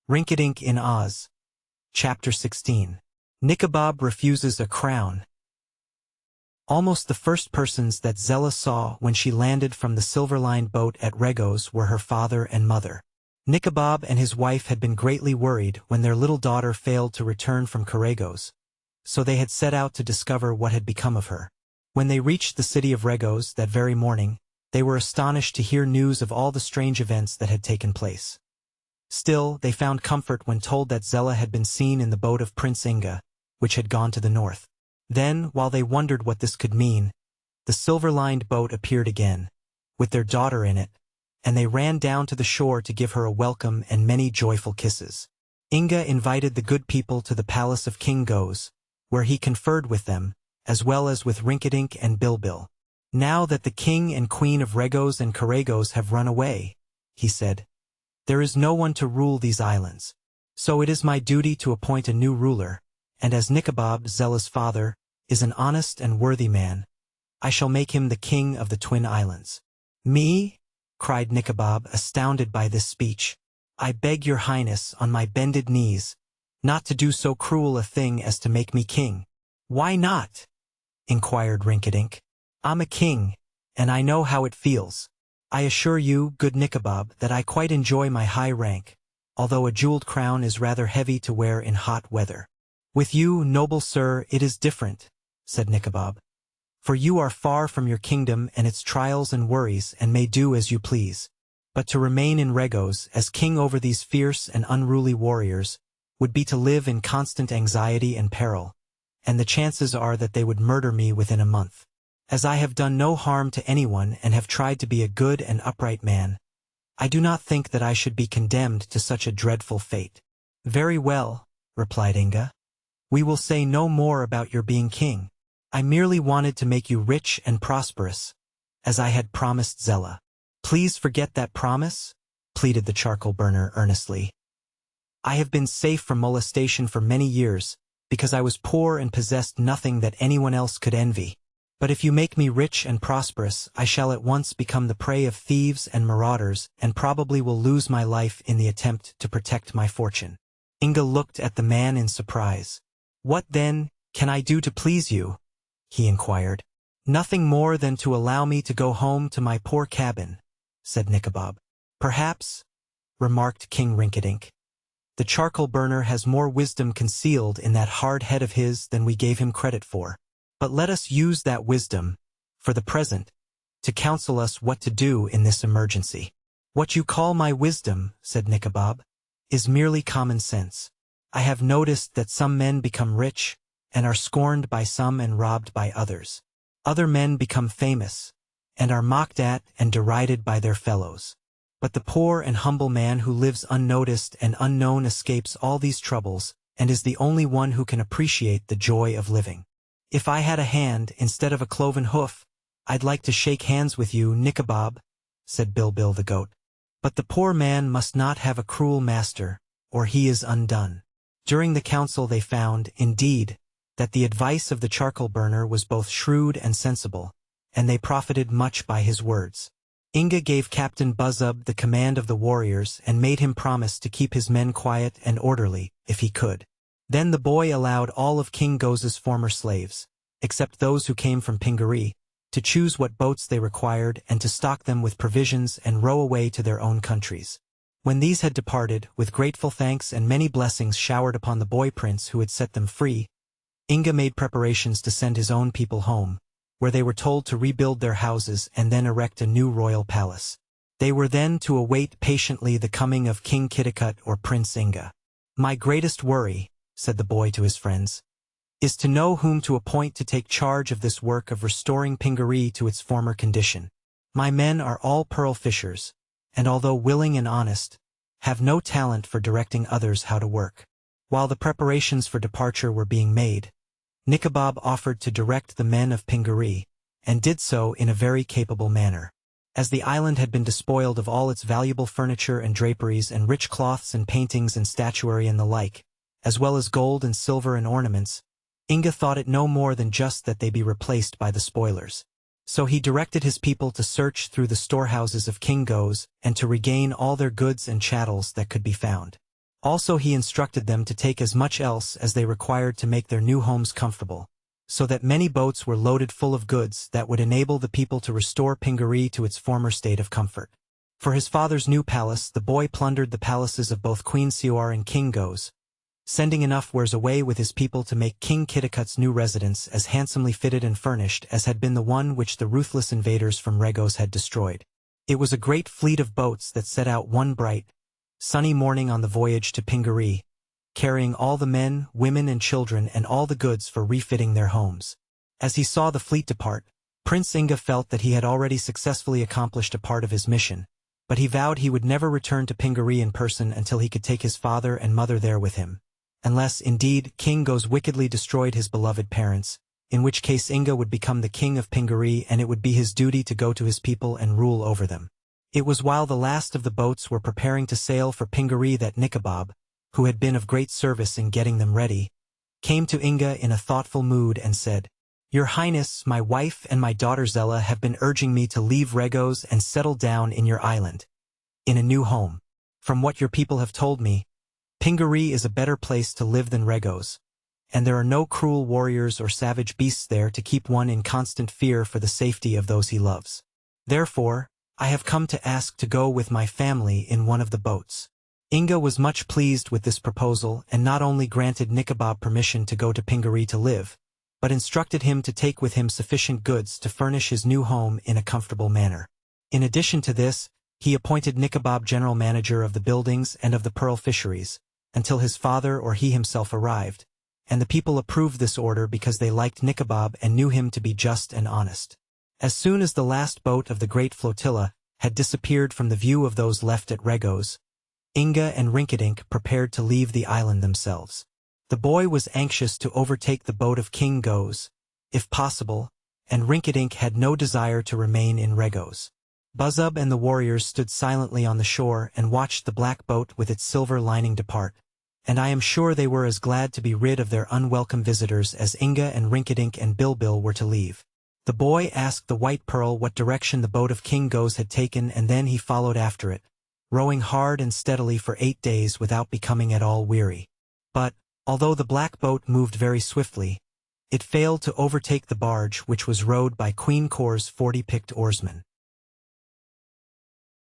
Rinkitink in Oz. Chapter 16. Nikobob refuses a crown. Almost the first persons that Zella saw when she landed from the silver-lined boat at Regos were her father and mother. Nikobob and his wife had been greatly worried when their little daughter failed to return from Regos, so they had set out to discover what had become of her. When they reached the city of Regos that very morning, they were astonished to hear news of all the strange events that had taken place. Still, they found comfort when told that Zella had been seen in the boat of Prince Inga, which had gone to the north. Then, while they wondered what this could mean, the silver-lined boat appeared again, with their daughter in it, and they ran down to the shore to give her a welcome and many joyful kisses. Inga invited the good people to the palace of King Goes, where he conferred with them, as well as with Rinkitink and Bilbil. "Now that the king and queen of Regos and Regos have run away," he said, "there is no one to rule these islands. So it is my duty to appoint a new ruler, and as Nikobob, Zella's father, is an honest and worthy man, I shall make him the king of the Twin Islands." "Me?" cried Nikobob, astounded by this speech. "I beg your highness, on my bended knees, not to do so cruel a thing as to make me king." "Why not?" inquired Rinkitink. "I'm a king, and I know how it feels. I assure you, good Nikobob, that I quite enjoy my high rank, although a jeweled crown is rather heavy to wear in hot weather." "With you, noble sir, it is different," said Nikobob. "For you are far from your kingdom and its trials and worries and may do as you please. But to remain in Regos as king over these fierce and unruly warriors would be to live in constant anxiety and peril, and the chances are that they would murder me within a month. As I have done no harm to anyone and have tried to be a good and upright man, I do not think that I should be condemned to such a dreadful fate." "Very well," replied Inga. "We will say no more about your being king. I merely wanted to make you rich and prosperous, as I had promised Zella." "Please forget that promise," pleaded the charcoal burner earnestly. "I have been safe from molestation for many years, because I was poor and possessed nothing that anyone else could envy. But if you make me rich and prosperous, I shall at once become the prey of thieves and marauders and probably will lose my life in the attempt to protect my fortune." Inga looked at the man in surprise. "What, then, can I do to please you?" he inquired. "Nothing more than to allow me to go home to my poor cabin," said Nikobob. "Perhaps," remarked King Rinkitink, "the charcoal burner has more wisdom concealed in that hard head of his than we gave him credit for. But let us use that wisdom, for the present, to counsel us what to do in this emergency." "What you call my wisdom," said Nikobob, "is merely common sense. I have noticed that some men become rich, and are scorned by some and robbed by others. Other men become famous, and are mocked at and derided by their fellows. But the poor and humble man who lives unnoticed and unknown escapes all these troubles, and is the only one who can appreciate the joy of living. If I had a hand instead of a cloven hoof, I'd like to shake hands with you, Nikobob," said Bilbil the goat. "But the poor man must not have a cruel master, or he is undone." During the council they found, indeed, that the advice of the charcoal burner was both shrewd and sensible, and they profited much by his words. Inga gave Captain Buzzub the command of the warriors and made him promise to keep his men quiet and orderly, if he could. Then the boy allowed all of King Goz's former slaves, except those who came from Pingaree, to choose what boats they required and to stock them with provisions and row away to their own countries. When these had departed, with grateful thanks and many blessings showered upon the boy prince who had set them free, Inga made preparations to send his own people home, where they were told to rebuild their houses and then erect a new royal palace. They were then to await patiently the coming of King Kitticut or Prince Inga. "My greatest worry," said the boy to his friends, "is to know whom to appoint to take charge of this work of restoring Pingaree to its former condition. My men are all pearl fishers, and although willing and honest, have no talent for directing others how to work." While the preparations for departure were being made, Nikobob offered to direct the men of Pingaree, and did so in a very capable manner. As the island had been despoiled of all its valuable furniture and draperies and rich cloths and paintings and statuary and the like, as well as gold and silver and ornaments, Inga thought it no more than just that they be replaced by the spoilers. So he directed his people to search through the storehouses of King Goes and to regain all their goods and chattels that could be found. Also he instructed them to take as much else as they required to make their new homes comfortable, so that many boats were loaded full of goods that would enable the people to restore Pingaree to its former state of comfort. For his father's new palace, the boy plundered the palaces of both Queen Seor and King Goes, sending enough wares away with his people to make King Kitticut's new residence as handsomely fitted and furnished as had been the one which the ruthless invaders from Regos had destroyed. It was a great fleet of boats that set out one bright, sunny morning on the voyage to Pingaree, carrying all the men, women and children and all the goods for refitting their homes. As he saw the fleet depart, Prince Inga felt that he had already successfully accomplished a part of his mission, but he vowed he would never return to Pingaree in person until he could take his father and mother there with him. Unless, indeed, King Goes wickedly destroyed his beloved parents, in which case Inga would become the king of Pingaree and it would be his duty to go to his people and rule over them. It was while the last of the boats were preparing to sail for Pingaree that Nikobob, who had been of great service in getting them ready, came to Inga in a thoughtful mood and said, "Your Highness, my wife and my daughter Zella have been urging me to leave Regos and settle down in your island, in a new home. From what your people have told me, Pingaree is a better place to live than Regos, and there are no cruel warriors or savage beasts there to keep one in constant fear for the safety of those he loves. Therefore, I have come to ask to go with my family in one of the boats." Inga was much pleased with this proposal and not only granted Nikobob permission to go to Pingaree to live, but instructed him to take with him sufficient goods to furnish his new home in a comfortable manner. In addition to this, he appointed Nikobob general manager of the buildings and of the pearl fisheries, until his father or he himself arrived, and the people approved this order because they liked Nikobob and knew him to be just and honest. As soon as the last boat of the great flotilla had disappeared from the view of those left at Regos, Inga and Rinkitink prepared to leave the island themselves. The boy was anxious to overtake the boat of King Goes, if possible, and Rinkitink had no desire to remain in Regos. Buzzub and the warriors stood silently on the shore and watched the black boat with its silver lining depart, and I am sure they were as glad to be rid of their unwelcome visitors as Inga and Rinkitink and Bilbil were to leave. The boy asked the White Pearl what direction the boat of King Goes had taken, and then he followed after it, rowing hard and steadily for 8 days without becoming at all weary. But, although the black boat moved very swiftly, it failed to overtake the barge which was rowed by Queen Cor's 40 picked oarsmen.